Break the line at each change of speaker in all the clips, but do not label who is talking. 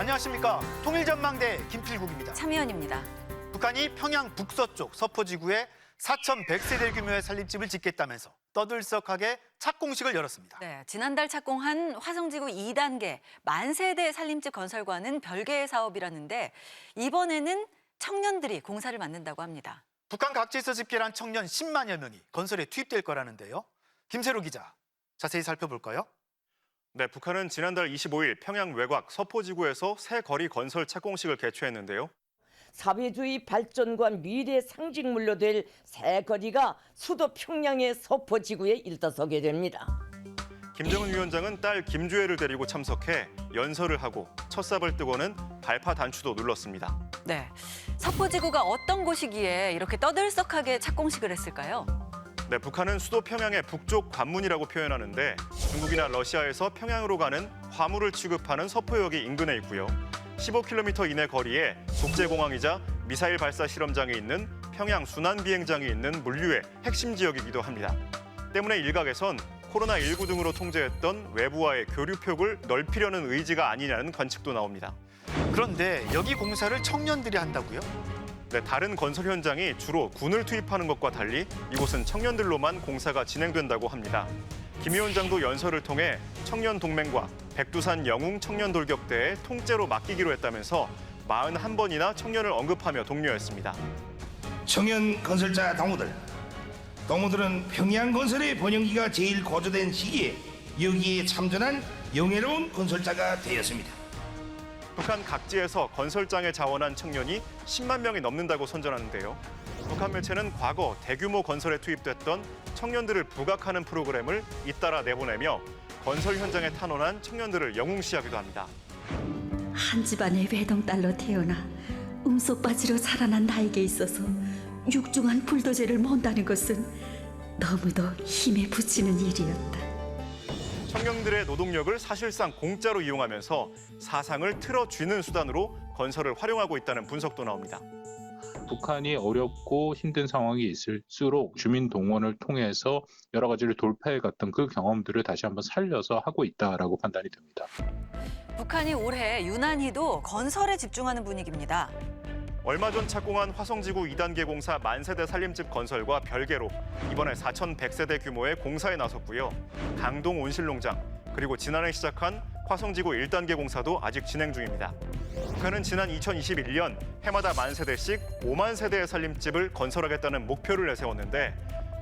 안녕하십니까. 통일전망대 김필국입니다.
참여연입니다.
북한이 평양 북서쪽 서포지구에 4,100세대 규모의 살림집을 짓겠다면서 떠들썩하게 착공식을 열었습니다.
네, 지난달 착공한 화성지구 2단계 만세대 살림집 건설과는 별개의 사업이라는데 이번에는 청년들이 공사를 맡는다고 합니다.
북한 각지에서 집결한 청년 10만여 명이 건설에 투입될 거라는데요. 김세로 기자, 자세히 살펴볼까요?
네, 북한은 지난달 25일 평양 외곽 서포지구에서 새 거리 건설 착공식을 개최했는데요.
사회주의 발전과 미래 상징물로 될 새 거리가 수도 평양의 서포지구에 일어서게 됩니다.
김정은 위원장은 딸 김주애를 데리고 참석해 연설을 하고 첫 삽을 뜨고는 발파 단추도 눌렀습니다.
네, 서포지구가 어떤 곳이기에 이렇게 떠들썩하게 착공식을 했을까요?
네, 북한은 수도 평양의 북쪽 관문이라고 표현하는데 중국이나 러시아에서 평양으로 가는 화물을 취급하는 서포역이 인근에 있고요. 15km 이내 거리에 국제공항이자 미사일 발사 실험장이 있는 평양 순환비행장이 있는 물류의 핵심 지역이기도 합니다. 때문에 일각에선 코로나19 등으로 통제했던 외부와의 교류폭을 넓히려는 의지가 아니냐는 관측도 나옵니다.
그런데 여기 공사를 청년들이 한다고요?
네, 다른 건설 현장이 주로 군을 투입하는 것과 달리 이곳은 청년들로만 공사가 진행된다고 합니다. 김 위원장도 연설을 통해 청년 동맹과 백두산 영웅 청년 돌격대에 통째로 맡기기로 했다면서 41번이나 청년을 언급하며 독려했습니다.
청년 건설자 동무들은 평양 건설의 번영기가 제일 고조된 시기에 여기에 참전한 영예로운 건설자가 되었습니다.
북한 각지에서 건설장에 자원한 청년이 10만 명이 넘는다고 선전하는데요. 북한 매체는 과거 대규모 건설에 투입됐던 청년들을 부각하는 프로그램을 잇따라 내보내며 건설 현장에 탄원한 청년들을 영웅시하기도 합니다.
한 집안의 외동딸로 태어나 음속바지로 자라난 나에게 있어서 육중한 불도저를 mon다는 것은 너무도 힘에 부치는 일이었다.
청년들의 노동력을 사실상 공짜로 이용하면서 사상을 틀어쥐는 수단으로 건설을 활용하고 있다는 분석도 나옵니다.
북한이 어렵고 힘든 상황이 있을수록 주민 동원을 통해서 여러 가지를 돌파해갔던 그 경험들을 다시 한번 살려서 하고 있다라고 판단이 됩니다.
북한이 올해 유난히도 건설에 집중하는 분위기입니다.
얼마 전 착공한 화성지구 2단계 공사 만세대 살림집 건설과 별개로 이번에 4,100세대 규모의 공사에 나섰고요. 강동 온실농장, 그리고 지난해 시작한 화성지구 1단계 공사도 아직 진행 중입니다. 북한은 지난 2021년 해마다 만세대씩 5만 세대의 살림집을 건설하겠다는 목표를 내세웠는데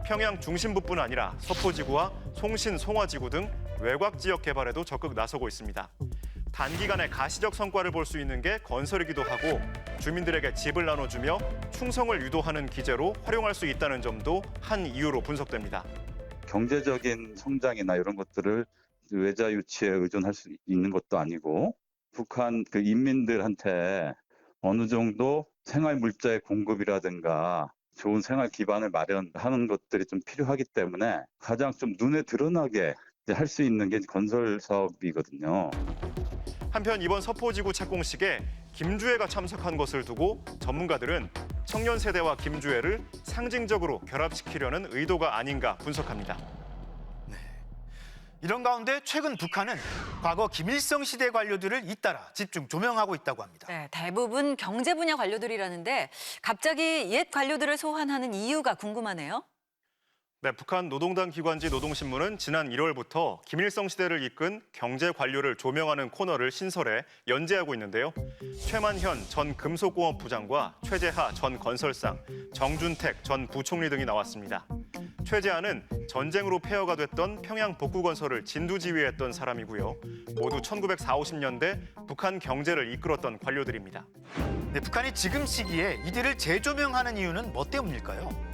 평양 중심부뿐 아니라 서포지구와 송신, 송화지구 등 외곽 지역 개발에도 적극 나서고 있습니다. 단기간에 가시적 성과를 볼 수 있는 게 건설이기도 하고 주민들에게 집을 나눠주며 충성을 유도하는 기제로 활용할 수 있다는 점도 한 이유로 분석됩니다.
경제적인 성장이나 이런 것들을 외자 유치에 의존할 수 있는 것도 아니고 북한 그 인민들한테 어느 정도 생활 물자의 공급이라든가 좋은 생활 기반을 마련하는 것들이 좀 필요하기 때문에 가장 좀 눈에 드러나게 할 수 있는 게 건설 사업이거든요.
한편 이번 서포지구 착공식에 김주애가 참석한 것을 두고 전문가들은 청년 세대와 김주애를 상징적으로 결합시키려는 의도가 아닌가 분석합니다.
이런 가운데 최근 북한은 과거 김일성 시대 관료들을 잇따라 집중 조명하고 있다고 합니다.
네, 대부분 경제 분야 관료들이라는데 갑자기 옛 관료들을 소환하는 이유가 궁금하네요.
네, 북한 노동당 기관지 노동신문은 지난 1월부터 김일성 시대를 이끈 경제 관료를 조명하는 코너를 신설해 연재하고 있는데요. 최만현 전 금속공업부장과 최재하 전 건설상, 정준택 전 부총리 등이 나왔습니다. 최재하는 전쟁으로 폐허가 됐던 평양 복구건설을 진두지휘했던 사람이고요. 모두 1940~50년대 북한 경제를 이끌었던 관료들입니다.
네, 북한이 지금 시기에 이들을 재조명하는 이유는 뭐 때문일까요?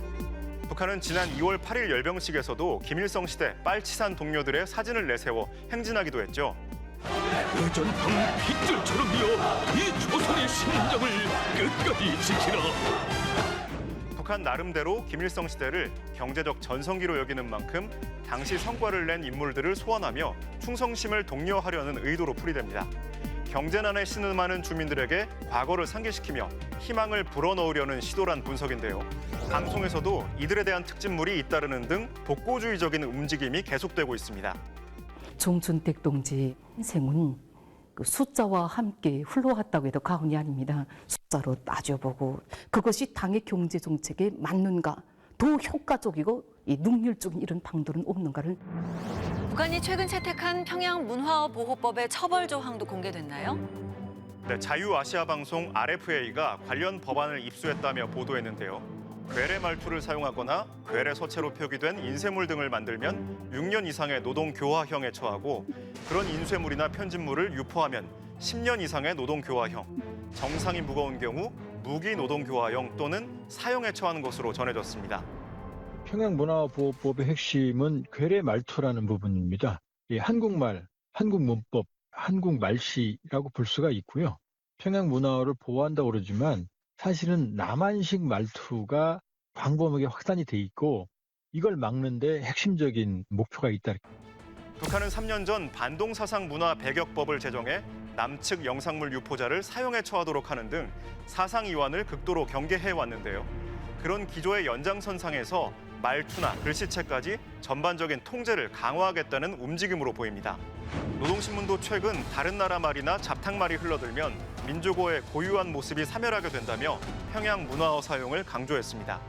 북한은 지난 2월 8일 열병식에서도 김일성 시대 빨치산 동료들의 사진을 내세워 행진하기도 했죠.
의전하는 빗줄처럼이여 이 조선의 신념을 끝까지 지키라.
북한 나름대로 김일성 시대를 경제적 전성기로 여기는 만큼 당시 성과를 낸 인물들을 소환하며 충성심을 독려하려는 의도로 풀이됩니다. 경제난에 신음하는 주민들에게 과거를 상기시키며 희망을 불어넣으려는 시도란 분석인데요. 방송에서도 이들에 대한 특집물이 잇따르는 등 복고주의적인 움직임이 계속되고 있습니다.
정준택 동지 인생은
그 숫자와 함께 흘러왔다고 해도 과언이 아닙니다. 숫자로 따져보고 그것이 당의 경제 정책에 맞는가, 더 효과적이고 능률적인 이런 방도는 없는가를.
북한이 최근 채택한 평양 문화보호법의 처벌 조항도 공개됐나요?
네, 자유아시아방송 RFA가 관련 법안을 입수했다며 보도했는데요. 괴뢰 말투를 사용하거나 괴뢰 서체로 표기된 인쇄물 등을 만들면 6년 이상의 노동교화형에 처하고 그런 인쇄물이나 편집물을 유포하면 10년 이상의 노동교화형, 정상이 무거운 경우 무기노동교화형 또는 사형에 처하는 것으로 전해졌습니다.
평양문화보호법의 핵심은 괴뢰 말투라는 부분입니다. 이 한국말, 한국문법, 한국말시라고 볼 수가 있고요. 평양문화를 보호한다고 그러지만 사실은 남한식 말투가 광범하게 확산이 돼 있고 이걸 막는데 핵심적인 목표가 있다.
북한은 3년 전 반동사상문화 배격법을 제정해 남측 영상물 유포자를 사형에 처하도록 하는 등 사상 이완을 극도로 경계해 왔는데요. 그런 기조의 연장선상에서 말투나 글씨체까지 전반적인 통제를 강화하겠다는 움직임으로 보입니다. 노동신문도 최근 다른 나라 말이나 잡탕말이 흘러들면 민족어의 고유한 모습이 사멸하게 된다며 평양 문화어 사용을 강조했습니다.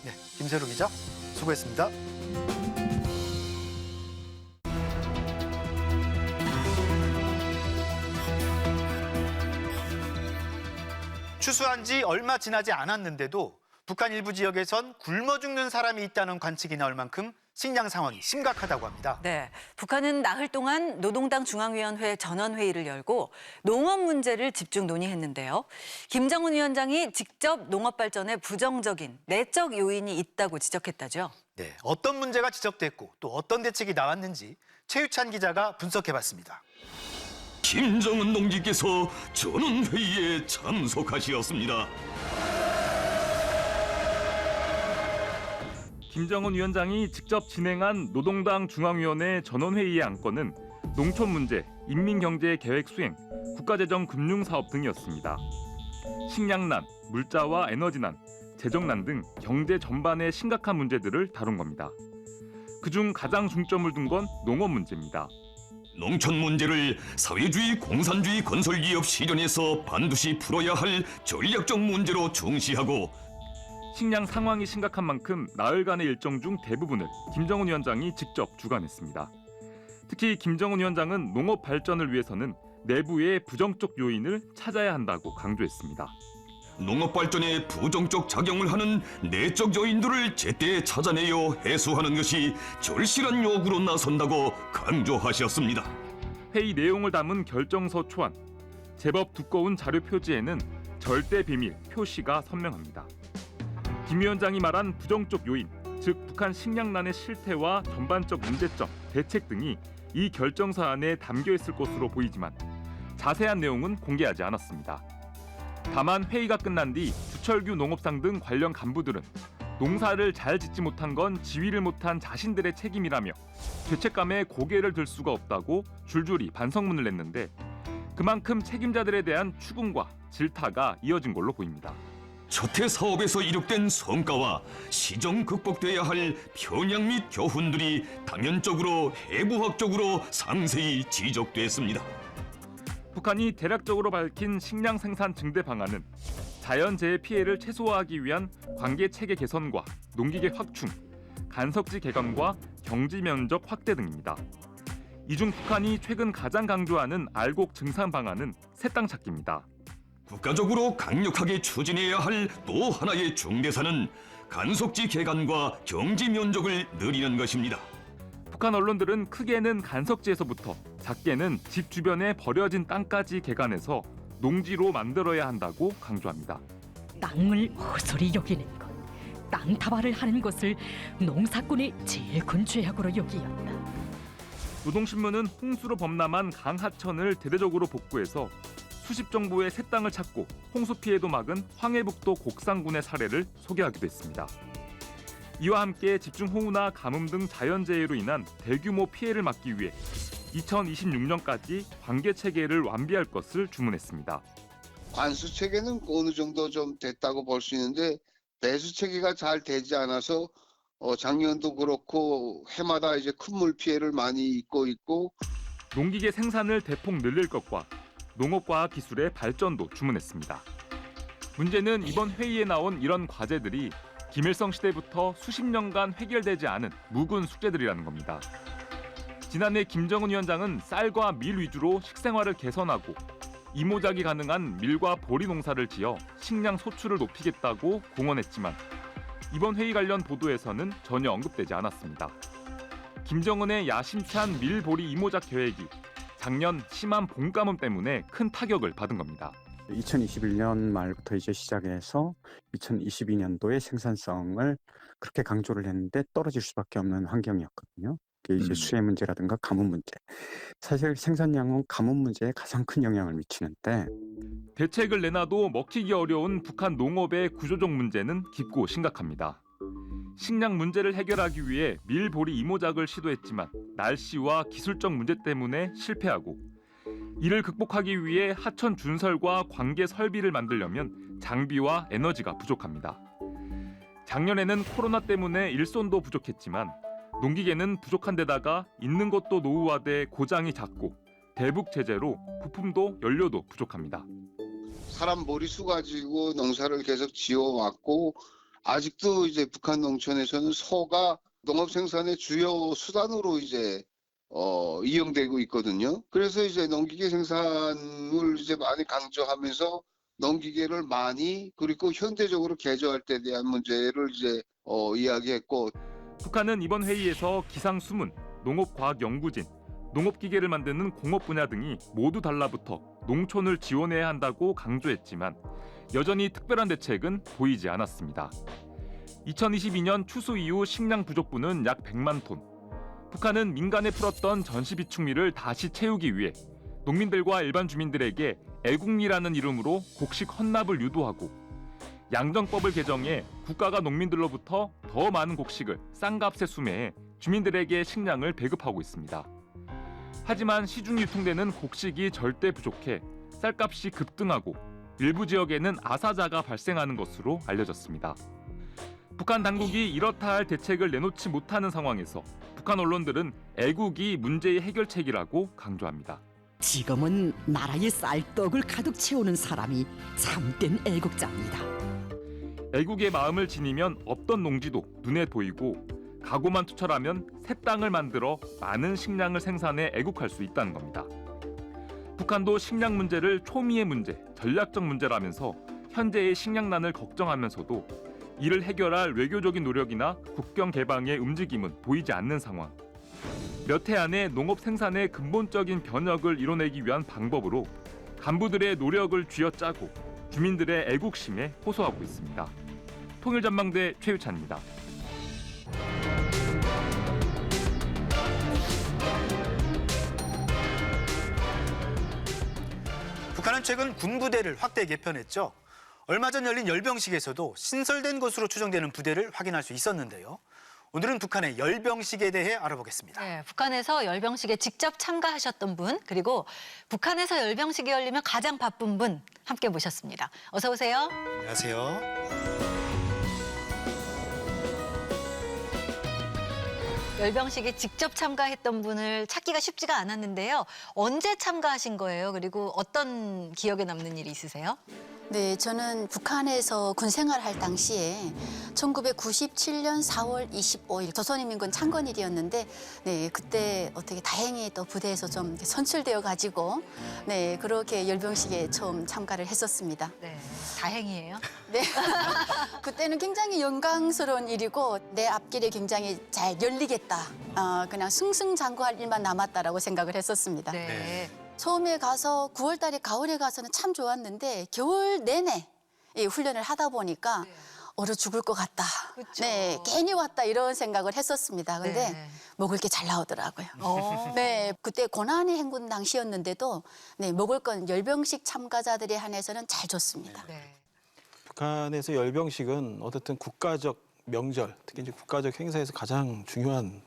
네, 김세로 기자 수고했습니다. 추수한 지 얼마 지나지 않았는데도 북한 일부 지역에선 굶어 죽는 사람이 있다는 관측이 나올 만큼 식량 상황이 심각하다고 합니다.
네, 북한은 나흘 동안 노동당 중앙위원회 전원회의를 열고 농업 문제를 집중 논의했는데요. 김정은 위원장이 직접 농업 발전에 부정적인 내적 요인이 있다고 지적했다죠.
네, 어떤 문제가 지적됐고 또 어떤 대책이 나왔는지 최유찬 기자가 분석해봤습니다.
김정은 동지께서 전원회의에 참석하시었습니다.
김정은 위원장이 직접 진행한 노동당 중앙위원회 전원회의의 안건은 농촌 문제, 인민경제 계획 수행, 국가재정 금융사업 등이었습니다. 식량난, 물자와 에너지난, 재정난 등 경제 전반의 심각한 문제들을 다룬 겁니다. 그중 가장 중점을 둔 건 농업 문제입니다.
농촌 문제를 사회주의 공산주의 건설기업 실현에서 반드시 풀어야 할 전략적 문제로 중시하고
식량 상황이 심각한 만큼 나흘간의 일정 중 대부분을 김정은 위원장이 직접 주관했습니다. 특히 김정은 위원장은 농업 발전을 위해서는 내부의 부정적 요인을 찾아야 한다고 강조했습니다.
농업 발전에 부정적 작용을 하는 내적 요인들을 제때 찾아내어 해소하는 것이 절실한 요구로 나선다고 강조하셨습니다.
회의 내용을 담은 결정서 초안, 제법 두꺼운 자료 표지에는 절대 비밀 표시가 선명합니다. 김 위원장이 말한 부정적 요인, 즉 북한 식량난의 실태와 전반적 문제점, 대책 등이 이 결정서 안에 담겨 있을 것으로 보이지만 자세한 내용은 공개하지 않았습니다. 다만 회의가 끝난 뒤 주철규 농업상 등 관련 간부들은 농사를 잘 짓지 못한 건 지휘를 못한 자신들의 책임이라며 죄책감에 고개를 들 수가 없다고 줄줄이 반성문을 냈는데 그만큼 책임자들에 대한 추궁과 질타가 이어진 걸로 보입니다.
저태 사업에서 이룩된 성과와 시정 극복돼야 할 편향 및 교훈들이 당연적으로 해부학적으로 상세히 지적됐습니다.
북한이 대략적으로 밝힌 식량 생산 증대 방안은 자연재해 피해를 최소화하기 위한 관계체계 개선과 농기계 확충, 간석지 개관과 경지 면적 확대 등입니다. 이 중 북한이 최근 가장 강조하는 알곡 증산 방안은 새 땅 찾기입니다.
국가적으로 강력하게 추진해야 할 또 하나의 중대사는 간속지 개간과 경지 면적을 늘리는 것입니다.
북한 언론들은 크게는 간석지에서부터 작게는 집 주변에 버려진 땅까지 개간해서 농지로 만들어야 한다고 강조합니다.
땅을 헛소리 여기는 것, 땅 타발을 하는 것을 농사꾼의 제일 큰 죄악으로 여기었다.
노동신문은 홍수로 범람한 강하천을 대대적으로 복구해서 수십 정부의 새 땅을 찾고 홍수 피해도 막은 황해북도 곡상군의 사례를 소개하기도 했습니다. 이와 함께 집중호우나 가뭄 등 자연재해로 인한 대규모 피해를 막기 위해 2026년까지 관계체계를 완비할 것을 주문했습니다.
관수체계는 어느 정도 좀 됐다고 볼 수 있는데 배수체계가 잘 되지 않아서 작년도 그렇고 해마다 이제 큰 물 피해를 많이 입고 있고
농기계 생산을 대폭 늘릴 것과 농업과학 기술의 발전도 주문했습니다. 문제는 이번 회의에 나온 이런 과제들이 김일성 시대부터 수십 년간 해결되지 않은 묵은 숙제들이라는 겁니다. 지난해 김정은 위원장은 쌀과 밀 위주로 식생활을 개선하고 이모작이 가능한 밀과 보리 농사를 지어 식량 소출을 높이겠다고 공언했지만 이번 회의 관련 보도에서는 전혀 언급되지 않았습니다. 김정은의 야심찬 밀보리 이모작 계획이 작년 심한 봄 가뭄 때문에 큰 타격을 받은 겁니다.
2021년 말부터 이제 시작해서 2022년도의 생산성을 그렇게 강조를 했는데 떨어질 수밖에 없는 환경이었거든요. 그게 이제 수해 문제라든가 가뭄 문제. 사실 생산량은 가뭄 문제에 가장 큰 영향을 미치는데
대책을 내놔도 먹히기 어려운 북한 농업의 구조적 문제는 깊고 심각합니다. 식량 문제를 해결하기 위해 밀보리 이모작을 시도했지만 날씨와 기술적 문제 때문에 실패하고 이를 극복하기 위해 하천 준설과 관계 설비를 만들려면 장비와 에너지가 부족합니다. 작년에는 코로나 때문에 일손도 부족했지만 농기계는 부족한 데다가 있는 것도 노후화돼 고장이 잦고 대북 제재로 부품도 연료도 부족합니다.
사람 머리수 가지고 농사를 계속 지어왔고 아직도 이제 북한 농촌에서는 소가 농업 생산의 주요 수단으로 이제 이용되고 있거든요. 그래서 이제 농기계 생산을 이제 많이 강조하면서 농기계를 많이 그리고 현대적으로 개조할 때 대한 문제를 이제 이야기했고
북한은 이번 회의에서 기상수문, 농업과학연구진, 농업기계를 만드는 공업 분야 등이 모두 달라붙어 농촌을 지원해야 한다고 강조했지만 여전히 특별한 대책은 보이지 않았습니다. 2022년 추수 이후 식량 부족분은 약 100만 톤. 북한은 민간에 풀었던 전시 비축미를 다시 채우기 위해 농민들과 일반 주민들에게 애국미라는 이름으로 곡식 헌납을 유도하고 양정법을 개정해 국가가 농민들로부터 더 많은 곡식을 싼 값에 수매해 주민들에게 식량을 배급하고 있습니다. 하지만 시중 유통되는 곡식이 절대 부족해 쌀값이 급등하고 일부 지역에는 아사자가 발생하는 것으로 알려졌습니다. 북한 당국이 이렇다 할 대책을 내놓지 못하는 상황에서 북한 언론들은 애국이 문제의 해결책이라고 강조합니다.
지금은 나라의 쌀떡을 가득 채우는 사람이 참된 애국자입니다.
애국의 마음을 지니면 없던 농지도 눈에 보이고 각오만 투철하면 새 땅을 만들어 많은 식량을 생산해 애국할 수 있다는 겁니다. 북한도 식량 문제를 초미의 문제, 전략적 문제라면서 현재의 식량난을 걱정하면서도 이를 해결할 외교적인 노력이나 국경 개방의 움직임은 보이지 않는 상황. 몇 해 안에 농업 생산의 근본적인 변혁을 이뤄내기 위한 방법으로 간부들의 노력을 쥐어짜고 주민들의 애국심에 호소하고 있습니다. 통일전망대 최유찬입니다.
북한은 최근 군부대를 확대 개편했죠. 얼마 전 열린 열병식에서도 신설된 것으로 추정되는 부대를 확인할 수 있었는데요. 오늘은 북한의 열병식에 대해 알아보겠습니다.
네, 북한에서 열병식에 직접 참가하셨던 분, 그리고 북한에서 열병식이 열리면 가장 바쁜 분 함께 모셨습니다. 어서 오세요.
안녕하세요.
열병식에 직접 참가했던 분을 찾기가 쉽지가 않았는데요. 언제 참가하신 거예요? 그리고 어떤 기억에 남는 일이 있으세요?
네, 저는 북한에서 군 생활할 당시에 1997년 4월 25일 조선인민군 창건일이었는데 네, 그때 어떻게 다행히 또 부대에서 좀 선출되어 가지고 네, 그렇게 열병식에 처음 참가를 했었습니다.
네, 다행이에요.
네. 그때는 굉장히 영광스러운 일이고 내 앞길이 굉장히 잘 열리겠다. 그냥 승승장구할 일만 남았다라고 생각을 했었습니다.
네.
처음에 가서 9월 달에 가을에 가서는 참 좋았는데 겨울 내내 이 훈련을 하다 보니까 얼어 죽을 것 같다.
그쵸.
네, 괜히 왔다 이런 생각을 했었습니다. 근데
네.
먹을 게 잘 나오더라고요. 네, 그때 고난의 행군 당시였는데도 네, 먹을 건 열병식 참가자들에 한해서는 잘 줬습니다.
네.
북한에서 열병식은 어쨌든 국가적 명절, 특히 이제 국가적 행사에서 가장 중요한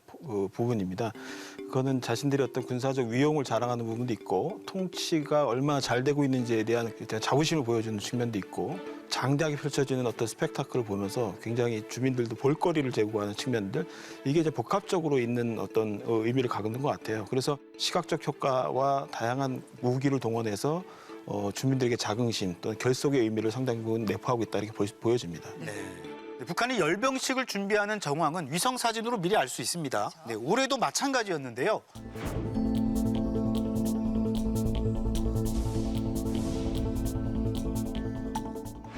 부분입니다. 그거는 자신들이 어떤 군사적 위용을 자랑하는 부분도 있고 통치가 얼마나 잘 되고 있는지에 대한 자부심을 보여주는 측면도 있고 장대하게 펼쳐지는 어떤 스펙타클을 보면서 굉장히 주민들도 볼거리를 제공하는 측면들 이게 이제 복합적으로 있는 어떤 의미를 갖는 것 같아요. 그래서 시각적 효과와 다양한 무기를 동원해서 주민들에게 자긍심 또는 결속의 의미를 상당 부분 내포하고 있다 이렇게 보여집니다.
네. 북한이 열병식을 준비하는 정황은 위성 사진으로 미리 알 수 있습니다. 네, 올해도 마찬가지였는데요.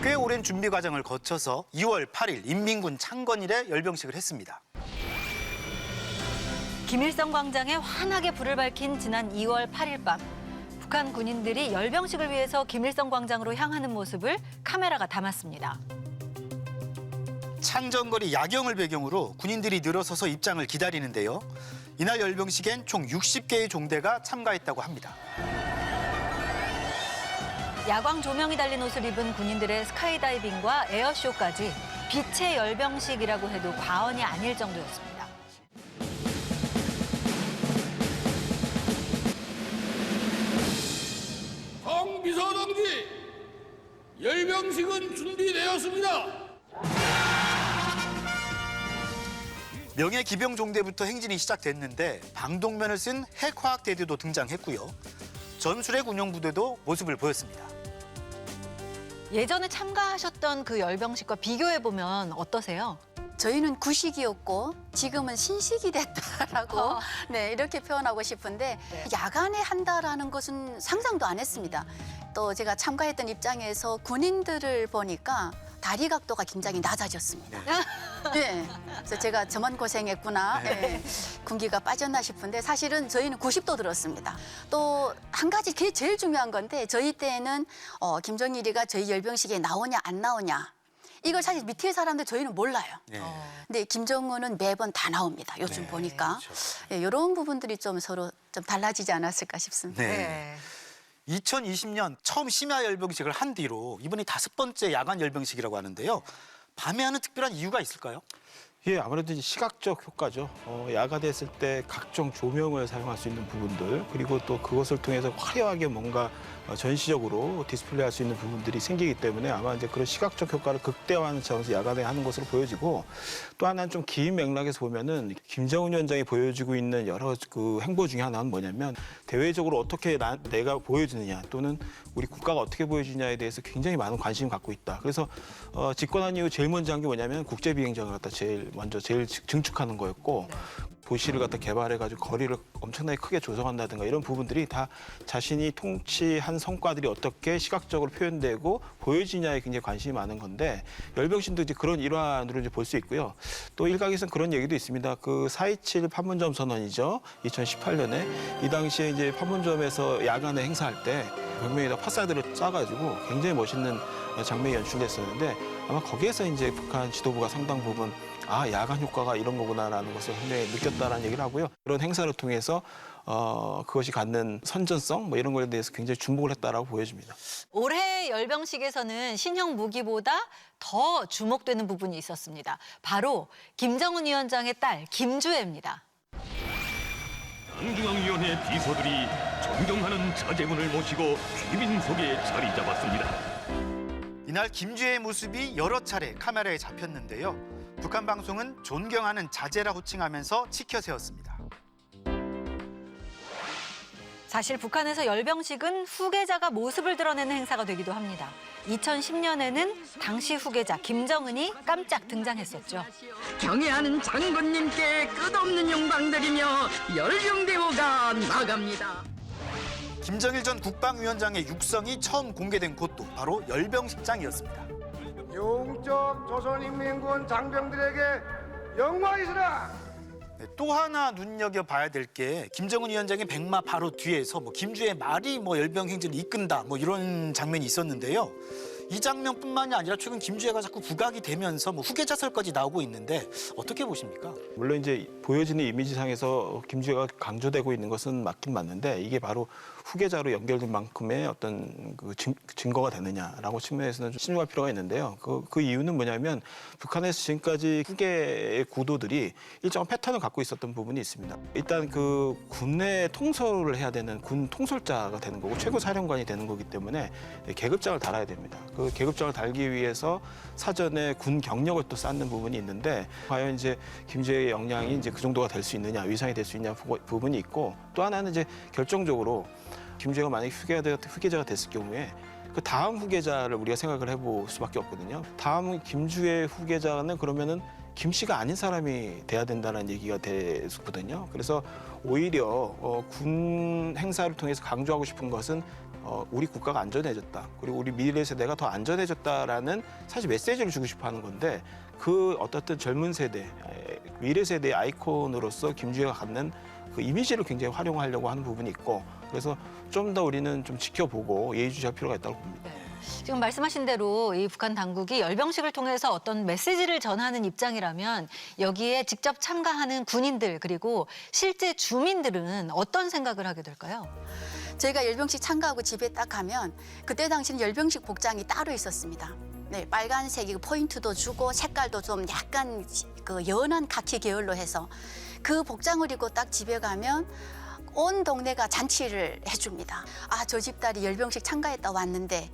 꽤 오랜 준비 과정을 거쳐서 2월 8일 인민군 창건일에 열병식을 했습니다.
김일성 광장에 환하게 불을 밝힌 지난 2월 8일 밤. 북한 군인들이 열병식을 위해서 김일성 광장으로 향하는 모습을 카메라가 담았습니다.
창전거리 야경을 배경으로 군인들이 늘어서서 입장을 기다리는데요. 이날 열병식엔 총 60개의 종대가 참가했다고 합니다.
야광 조명이 달린 옷을 입은 군인들의 스카이다이빙과 에어쇼까지 빛의 열병식이라고 해도 과언이 아닐 정도였습니다.
정 비서동지, 열병식은 준비되었습니다.
명예 기병 종대부터 행진이 시작됐는데 방독면을 쓴 핵화학대대도 등장했고요. 전술핵 운용부대도 모습을 보였습니다.
예전에 참가하셨던 그 열병식과 비교해보면 어떠세요?
저희는 구식이었고 지금은 신식이 됐다라고 네, 이렇게 표현하고 싶은데 야간에 한다라는 것은 상상도 안 했습니다. 또 제가 참가했던 입장에서 군인들을 보니까 다리 각도가 굉장히 낮아졌습니다. 네. 그래서 제가 저만 고생했구나. 네. 군기가 빠졌나 싶은데 사실은 저희는 90도 들었습니다. 또 한 가지 그게 제일 중요한 건데 저희 때는 김정일이가 저희 열병식에 나오냐 안 나오냐 이걸 사실 밑에 사람들 저희는 몰라요. 근데 김정은은 매번 다 나옵니다. 요즘 보니까. 네, 이런 부분들이 좀 서로 좀 달라지지 않았을까 싶습니다.
네. 2020년 처음 심야 열병식을 한 뒤로 이번이 5번째 야간 열병식이라고 하는데요. 밤에 하는 특별한 이유가 있을까요?
예, 아무래도 이제 시각적 효과죠. 야간에 했을 때 각종 조명을 사용할 수 있는 부분들 그리고 또 그것을 통해서 화려하게 뭔가 전시적으로 디스플레이할 수 있는 부분들이 생기기 때문에 아마 이제 그런 시각적 효과를 극대화하는 차원에서 야간에 하는 것으로 보여지고 또 하나는 좀 긴 맥락에서 보면은 김정은 위원장이 보여주고 있는 여러 그 행보 중에 하나는 뭐냐면 대외적으로 어떻게 내가 보여주느냐 또는 우리 국가가 어떻게 보여주냐에 대해서 굉장히 많은 관심을 갖고 있다. 그래서 집권한 이후 제일 먼저 한 게 뭐냐면 국제 비행장을 갖다 제일 증축하는 거였고. 도시를 갖다 개발해가지고 거리를 엄청나게 크게 조성한다든가 이런 부분들이 다 자신이 통치한 성과들이 어떻게 시각적으로 표현되고 보여지냐에 굉장히 관심이 많은 건데 열병식도 이제 그런 일환으로 이제 볼 수 있고요. 또 일각에서는 그런 얘기도 있습니다. 그 4.27 판문점 선언이죠. 2018년에 이 당시에 이제 판문점에서 야간에 행사할 때 벽면에다 파사드를 쏴가지고 굉장히 멋있는 장면이 연출됐었는데 아마 거기에서 이제 북한 지도부가 상당 부분 야간 효과가 이런 거구나라는 것을 분명히 느꼈다라는 얘기를 하고요. 그런 행사를 통해서 그것이 갖는 선전성 뭐 이런 거에 대해서 굉장히 주목을 했다라고 보여집니다.
올해 열병식에서는 신형 무기보다 더 주목되는 부분이 있었습니다. 바로 김정은 위원장의 딸 김주애입니다.
당중앙위원회 비서들이 존경하는 자제분을 모시고 귀빈석에 자리 잡았습니다.
이날 김주애의 모습이 여러 차례 카메라에 잡혔는데요. 북한 방송은 존경하는 자제라 호칭하면서 치켜 세웠습니다.
사실 북한에서 열병식은 후계자가 모습을 드러내는 행사가 되기도 합니다. 2010년에는 당시 후계자 김정은이 깜짝 등장했었죠.
경애하는 장군님께 끝없는 영광드리며 열병대호가 나갑니다.
김정일 전 국방위원장의 육성이 처음 공개된 곳도 바로 열병식장이었습니다.
용적 조선인민군 장병들에게 영광이시라.
네, 또 하나 눈여겨봐야 될 게 김정은 위원장의 백마 바로 뒤에서 김주의 말이 열병 행진을 이끈다 이런 장면이 있었는데요. 이 장면뿐만이 아니라 최근 김주애가 자꾸 부각이 되면서 뭐 후계자설까지 나오고 있는데 어떻게 보십니까?
물론 이제 보여지는 이미지상에서 김주애가 강조되고 있는 것은 맞긴 맞는데 이게 바로 후계자로 연결된 만큼의 어떤 그 증거가 되느냐라고 측면에서는 좀 신중할 필요가 있는데요. 그 이유는 뭐냐면 북한에서 지금까지 후계의 구도들이 일정한 패턴을 갖고 있었던 부분이 있습니다. 일단 그 군내 통솔을 해야 되는 군 통솔자가 되는 거고 최고 사령관이 되는 거기 때문에 계급장을 달아야 됩니다. 그 계급장을 달기 위해서 사전에 군 경력을 또 쌓는 부분이 있는데 과연 이제 김주애의 역량이 이제 그 정도가 될 수 있느냐, 위상이 될 수 있냐 부분이 있고 또 하나는 이제 결정적으로 김주애가 만약에 후계자가 됐을 경우에 그 다음 후계자를 우리가 생각을 해볼 수밖에 없거든요. 다음 김주애 후계자는 그러면은 김 씨가 아닌 사람이 돼야 된다는 얘기가 됐거든요. 그래서 오히려 군 행사를 통해서 강조하고 싶은 것은 우리 국가가 안전해졌다. 그리고 우리 미래 세대가 더 안전해졌다라는 사실 메시지를 주고 싶어 하는 건데 그 어떻든 젊은 세대, 미래 세대의 아이콘으로서 김주애가 갖는 그 이미지를 굉장히 활용하려고 하는 부분이 있고 그래서 좀 더 우리는 좀 지켜보고 예의주시할 필요가 있다고 봅니다.
지금 말씀하신 대로 이 북한 당국이 열병식을 통해서 어떤 메시지를 전하는 입장이라면 여기에 직접 참가하는 군인들 그리고 실제 주민들은 어떤 생각을 하게 될까요?
저희가 열병식 참가하고 집에 딱 가면 그때 당시는 열병식 복장이 따로 있었습니다. 네, 빨간색이 포인트도 주고 색깔도 좀 약간 그 연한 카키 계열로 해서 그 복장을 입고 딱 집에 가면 온 동네가 잔치를 해줍니다. 아, 저 집 딸이 열병식 참가했다 왔는데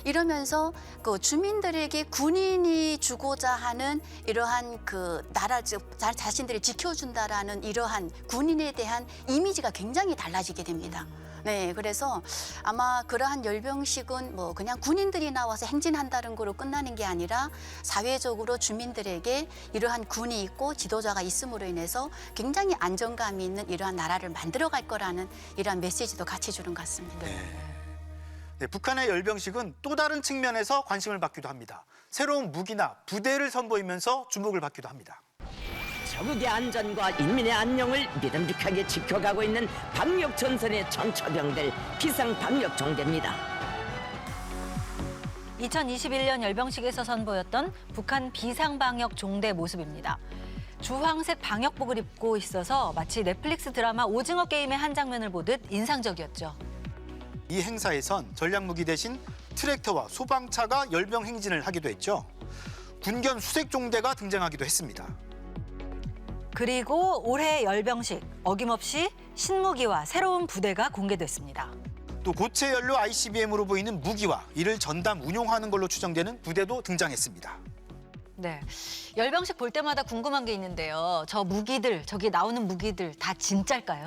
이러면서 그 주민들에게 군인이 주고자 하는 이러한 그 나라 자신들을 지켜준다라는 이러한 군인에 대한 이미지가 굉장히 달라지게 됩니다. 네, 그래서 아마 그러한 열병식은 뭐 그냥 군인들이 나와서 행진한다는 거로 끝나는 게 아니라 사회적으로 주민들에게 이러한 군이 있고 지도자가 있음으로 인해서 굉장히 안정감이 있는 이러한 나라를 만들어갈 거라는 이러한 메시지도 같이 주는 것 같습니다.
네, 북한의 열병식은 또 다른 측면에서 관심을 받기도 합니다. 새로운 무기나 부대를 선보이면서 주목을 받기도 합니다.
적국의 안전과 인민의 안녕을 믿음직하게 지켜가고 있는 방역 전선의 전처병들 비상 방역 종대입니다.
2021년 열병식에서 선보였던 북한 비상 방역 종대 모습입니다. 주황색 방역복을 입고 있어서 마치 넷플릭스 드라마 오징어 게임의 한 장면을 보듯 인상적이었죠.
이 행사에선 전략무기 대신 트랙터와 소방차가 열병 행진을 하기도 했죠. 군견 수색종대가 등장하기도 했습니다.
그리고 올해 열병식 어김없이 신무기와 새로운 부대가 공개됐습니다.
또 고체 연료 ICBM으로 보이는 무기와 이를 전담 운용하는 걸로 추정되는 부대도 등장했습니다.
네, 열병식 볼 때마다 궁금한 게 있는데요. 저 무기들, 저기 나오는 무기들 다 진짜일까요?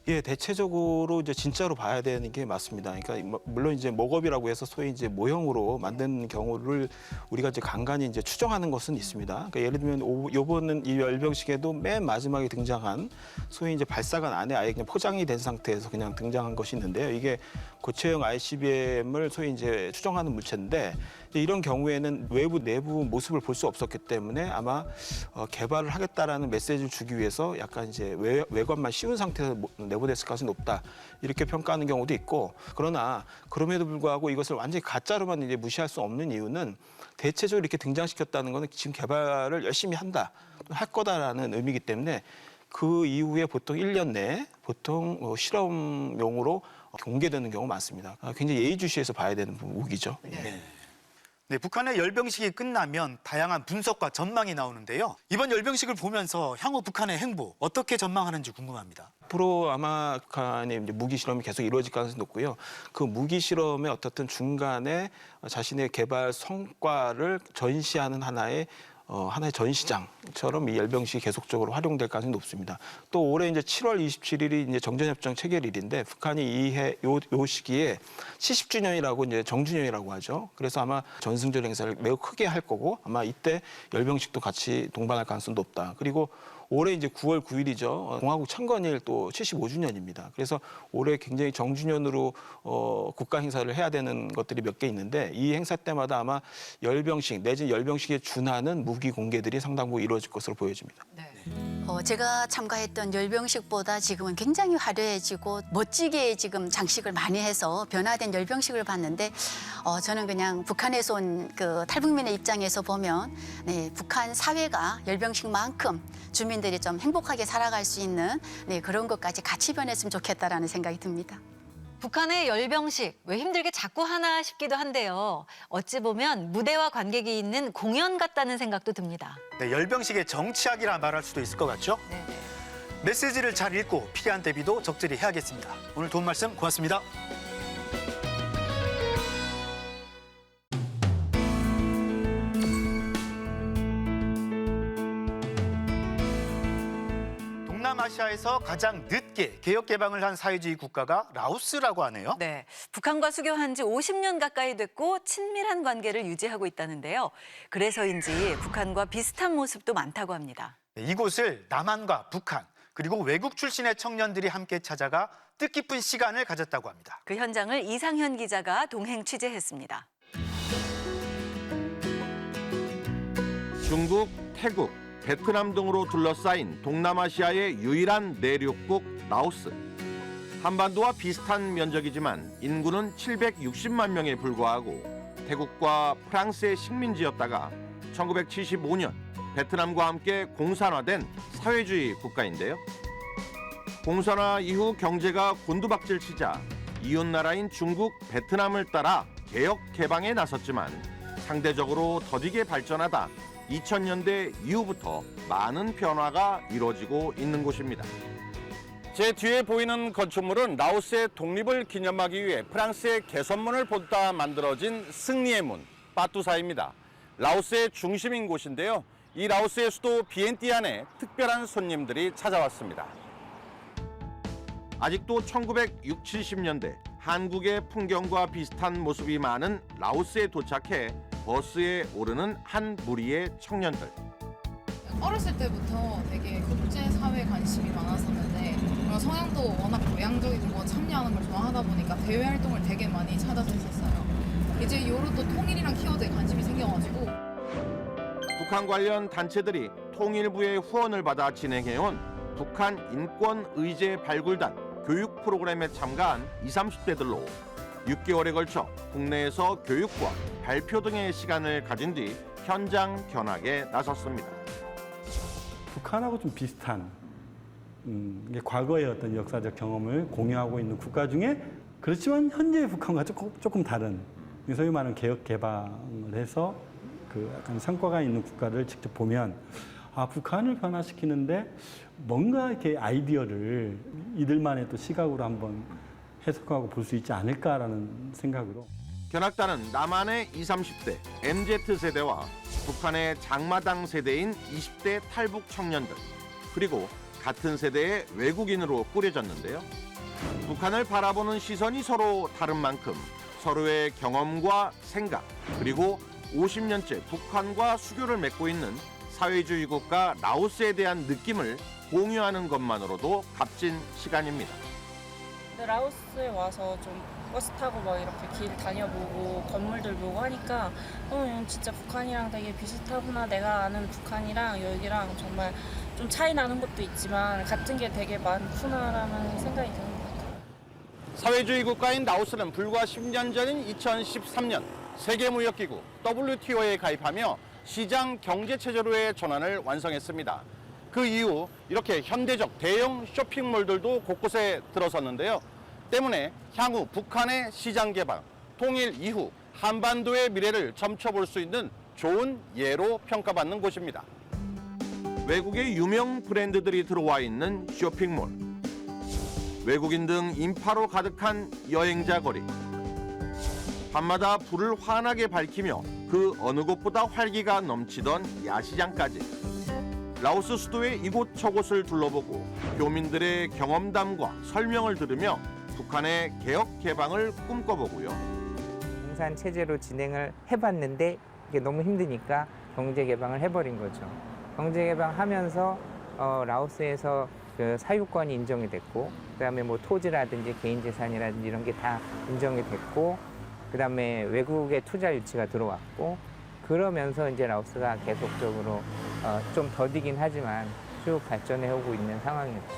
예, 대체적으로 이제 진짜로 봐야 되는 게 맞습니다. 그러니까 물론 이제 목업이라고 해서 소위 이제 모형으로 만든 경우를 우리가 이제 간간히 이제 추정하는 것은 있습니다. 그러니까 예를 들면 요번은 이 열병식에도 맨 마지막에 등장한 소위 이제 발사관 안에 아예 그냥 포장이 된 상태에서 그냥 등장한 것이 있는데요. 이게 고체형 ICBM을 소위 이제 추정하는 물체인데 이런 경우에는 외부 내부 모습을 볼 수 없었기 때문에 아마 개발을 하겠다라는 메시지를 주기 위해서 약간 이제 외관만 씌운 상태에서 내보냈을 가능성이 높다 이렇게 평가하는 경우도 있고 그러나 그럼에도 불구하고 이것을 완전히 가짜로만 이제 무시할 수 없는 이유는 대체적으로 이렇게 등장시켰다는 것은 지금 개발을 열심히 한다 할 거다라는 의미이기 때문에 그 이후에 보통 1년 내에 보통 실험용으로 공개되는 경우가 많습니다. 굉장히 예의주시해서 봐야 되는 무기죠.
네, 북한의 열병식이 끝나면 다양한 분석과 전망이 나오는데요. 이번 열병식을 보면서 향후 북한의 행보 어떻게 전망하는지 궁금합니다.
앞으로 아마 북한의 이제 무기 실험이 계속 이루어질 가능성이 높고요. 그 무기 실험의 어떻든 중간에 자신의 개발 성과를 전시하는 하나의 전시장처럼 이 열병식이 계속적으로 활용될 가능성이 높습니다. 또 올해 이제 7월 27일이 이제 정전협정 체결일인데 북한이 요 시기에 70주년이라고 이제 정주년이라고 하죠. 그래서 아마 전승절 행사를 매우 크게 할 거고 아마 이때 열병식도 같이 동반할 가능성이 높다. 그리고 올해 이제 9월 9일이죠. 공화국 창건일 또 75주년입니다. 그래서 올해 굉장히 정주년으로 국가 행사를 해야 되는 것들이 몇 개 있는데 이 행사 때마다 아마 열병식 내지는 열병식에 준하는 무기 공개들이 상당 부분 이루어질 것으로 보여집니다.
제가 참가했던 열병식보다 지금은 굉장히 화려해지고 멋지게 지금 장식을 많이 해서 변화된 열병식을 봤는데 저는 그냥 북한에서 온 그 탈북민의 입장에서 보면 네, 북한 사회가 열병식만큼 주민들이 좀 행복하게 살아갈 수 있는 네, 그런 것까지 같이 변했으면 좋겠다라는 생각이 듭니다.
북한의 열병식 왜 힘들게 자꾸 하나 싶기도 한데요. 어찌 보면 무대와 관객이 있는 공연 같다는 생각도 듭니다.
네, 열병식의 정치학이라 말할 수도 있을 것 같죠?
네.
메시지를 잘 읽고 필요한 대비도 적절히 해야겠습니다. 오늘 도움 말씀 고맙습니다. 동남아시아에서 가장 늦게 개혁 개방을 한 사회주의 국가가 라오스라고 하네요.
네, 북한과 수교한 지 50년 가까이 됐고 친밀한 관계를 유지하고 있다는데요. 그래서인지 북한과 비슷한 모습도 많다고 합니다.
네, 이곳을 남한과 북한 그리고 외국 출신의 청년들이 함께 찾아가 뜻깊은 시간을 가졌다고 합니다.
그 현장을 이상현 기자가 동행 취재했습니다.
중국, 태국, 베트남 등으로 둘러싸인 동남아시아의 유일한 내륙국 라오스. 한반도와 비슷한 면적이지만 인구는 760만 명에 불과하고 태국과 프랑스의 식민지였다가 1975년 베트남과 함께 공산화된 사회주의 국가인데요. 공산화 이후 경제가 곤두박질치자 이웃나라인 중국, 베트남을 따라 개혁 개방에 나섰지만 상대적으로 더디게 발전하다 2000년대 이후부터 많은 변화가 이루어지고 있는 곳입니다. 제 뒤에 보이는 건축물은 라오스의 독립을 기념하기 위해 프랑스의 개선문을 보다 만들어진 승리의 문, 빠뚜사입니다. 라오스의 중심인 곳인데요. 이 라오스의 수도 비엔티안에 특별한 손님들이 찾아왔습니다. 아직도 1960, 70년대 한국의 풍경과 비슷한 모습이 많은 라오스에 도착해 버스에 오르는 한 무리의 청년들.
어렸을 때부터 되게 국제사회 관심이 많았었는데 성향도 워낙 외향적이고 거 참여하는 걸 좋아하다 보니까 대외 활동을 되게 많이 찾아서 했었어요. 이제 이후로 또 통일이랑 키워드에 관심이 생겨가지고
북한 관련 단체들이 통일부의 후원을 받아 진행해온 북한 인권의제 발굴단 교육 프로그램에 참가한 20, 30대들로 6개월에 걸쳐 국내에서 교육과 발표 등의 시간을 가진 뒤 현장 견학에 나섰습니다.
북한하고 좀 비슷한 과거의 어떤 역사적 경험을 공유하고 있는 국가 중에 그렇지만 현재의 북한과 조금 다른 소위 말하는 개혁 개방을 해서 그 약간 성과가 있는 국가를 직접 보면 북한을 변화시키는데 뭔가 이렇게 아이디어를 이들만의 또 시각으로 한번 해석하고 볼 수 있지 않을까라는 생각으로.
견학단은 남한의 20, 30대 MZ세대와 북한의 장마당 세대인 20대 탈북 청년들 그리고 같은 세대의 외국인으로 꾸려졌는데요. 북한을 바라보는 시선이 서로 다른 만큼 서로의 경험과 생각 그리고 50년째 북한과 수교를 맺고 있는 사회주의 국가 라오스에 대한 느낌을 공유하는 것만으로도 값진 시간입니다.
라오스에 와서 좀 버스 타고 막 이렇게 길 다녀보고 건물들 보고 하니까 진짜 북한이랑 되게 비슷하구나. 내가 아는 북한이랑 여기랑 정말 좀 차이 나는 것도 있지만 같은 게 되게 많구나라는 생각이 드는 것 같아요.
사회주의 국가인 라오스는 불과 10년 전인 2013년 세계무역기구 WTO에 가입하며 시장 경제체제로의 전환을 완성했습니다. 그 이후 이렇게 현대적 대형 쇼핑몰들도 곳곳에 들어섰는데요. 때문에 향후 북한의 시장 개방, 통일 이후 한반도의 미래를 점쳐볼 수 있는 좋은 예로 평가받는 곳입니다. 외국의 유명 브랜드들이 들어와 있는 쇼핑몰, 외국인 등 인파로 가득한 여행자 거리, 밤마다 불을 환하게 밝히며 그 어느 곳보다 활기가 넘치던 야시장까지 라오스 수도의 이곳저곳을 둘러보고 교민들의 경험담과 설명을 들으며 북한의 개혁 개방을 꿈꿔보고요.
공산 체제로 진행을 해봤는데 이게 너무 힘드니까 경제 개방을 해버린 거죠. 경제 개방하면서 라오스에서 그 사유권이 인정이 됐고, 그다음에 뭐 토지라든지 개인 재산이라든지 이런 게 다 인정이 됐고, 그다음에 외국의 투자 유치가 들어왔고, 그러면서 이제 라오스가 계속적으로 좀 더디긴 하지만 쭉 발전해 오고 있는 상황이었죠.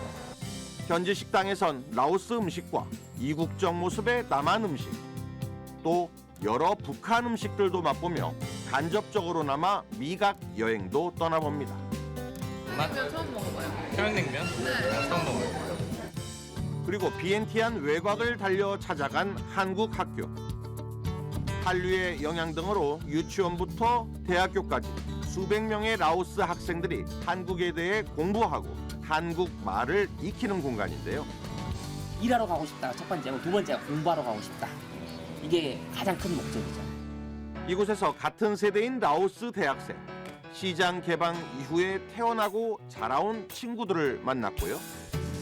현지 식당에선 라오스 음식과 이국적 모습의 남한 음식, 또 여러 북한 음식들도 맛보며 간접적으로 남아 미각 여행도 떠나봅니다.
냉면 처음 먹어봐요.
평양냉면?
네.
처음 먹어요.
그리고 비엔티안 외곽을 달려 찾아간 한국 학교. 한류의 영향 등으로 유치원부터 대학교까지 수백 명의 라오스 학생들이 한국에 대해 공부하고 한국 말을 익히는 공간인데요.
일하러 가고 싶다가 첫 번째고 두 번째가 공부하러 가고 싶다. 이게 가장 큰 목적이죠.
이곳에서 같은 세대인 라오스 대학생, 시장 개방 이후에 태어나고 자라온 친구들을 만났고요.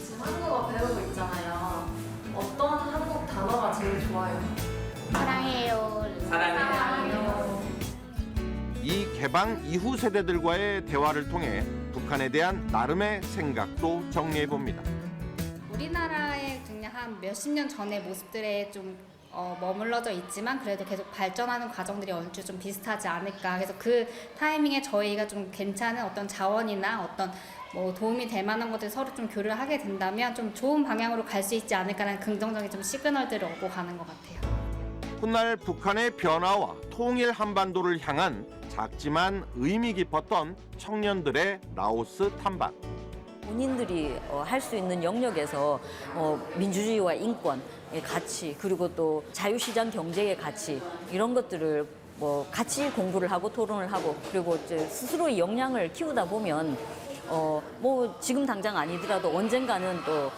지금 한국어 배우고 있잖아요. 어떤 한국 단어가 제일 좋아요? 사랑해요. 사랑해요.
이 개방 이후 세대들과의 대화를 통해 북한에 대한 나름의 생각도 정리해 봅니다.
우리나라의 그냥 한 몇십 년 전의 모습들에 좀 머물러져 있지만 그래도 계속 발전하는 과정들이 어느 좀 비슷하지 않을까. 그래서 그 타이밍에 저희가 좀 괜찮은 어떤 자원이나 어떤 뭐 도움이 될 만한 것들 서로 좀 교류를 하게 된다면 좀 좋은 방향으로 갈 수 있지 않을까라는 긍정적인 좀 시그널들을 얻고 가는 것 같아요.
훗날 북한의 변화와 통일 한반도를 향한 작지만 의미 깊었던 청년들의 라오스 탐방.
본인들이 할 수 있는 영역에서 민주주의와 인권의 가치, 그리고 또 자유시장 경제의 가치, 이런 것들을 같이 공부를 하고 토론을 하고, 그리고 이제 스스로의 역량을 키우다 보면 지금 당장 아니더라도 언젠가는 또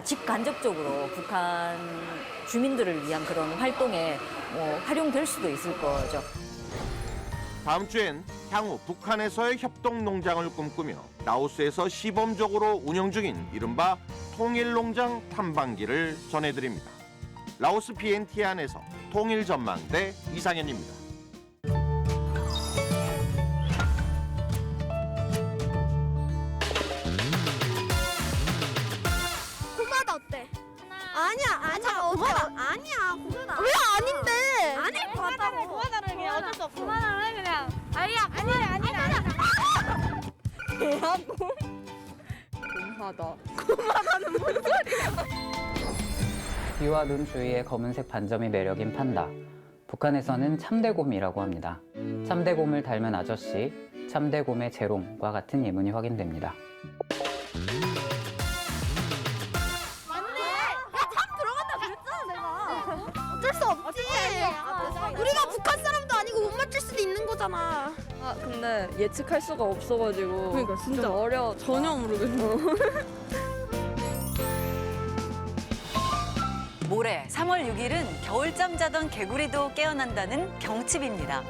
직간접적으로 북한 주민들을 위한 그런 활동에 활용될 수도 있을 거죠.
다음 주엔 향후 북한에서의 협동 농장을 꿈꾸며 라오스에서 시범적으로 운영 중인 이른바 통일농장 탐방기를 전해드립니다. 라오스 비엔티안에서 통일전망대 이상현입니다.
고마다 어때? 아니야 고마다 아니야 고마다 왜 아닌데? 아닐 것 같다고. 고마다는 그냥 어쩔 수 없어. 고마다는 그냥 아니야 대하고 고마다는 뭔 소리야?
비와 눈 주위의 검은색 반점이 매력인 판다. 북한에서는 참대곰이라고 합니다. 참대곰을 닮은 아저씨, 참대곰의 재롱과 같은 예문이 확인됩니다.
어쩔 수 없지. 우리가 북한 사람도 아니고 못 맞출 수도 있는 거잖아.
근데 예측할 수가 없어가지고
그러니까 진짜
좀 어려워.
전혀 모르겠어.
모레 3월 6일은 겨울잠 자던 개구리도 깨어난다는 경칩입니다.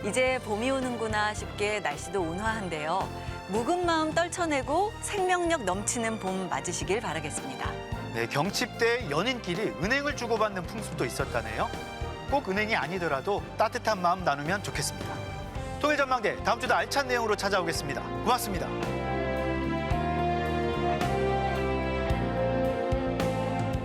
이제 봄이 오는구나 싶게 날씨도 온화한데요. 묵은 마음 떨쳐내고 생명력 넘치는 봄 맞으시길 바라겠습니다.
네, 경칩 때 연인끼리 은행을 주고받는 풍습도 있었다네요. 꼭 은행이 아니더라도 따뜻한 마음 나누면 좋겠습니다. 통일전망대 다음 주도 알찬 내용으로 찾아오겠습니다. 고맙습니다.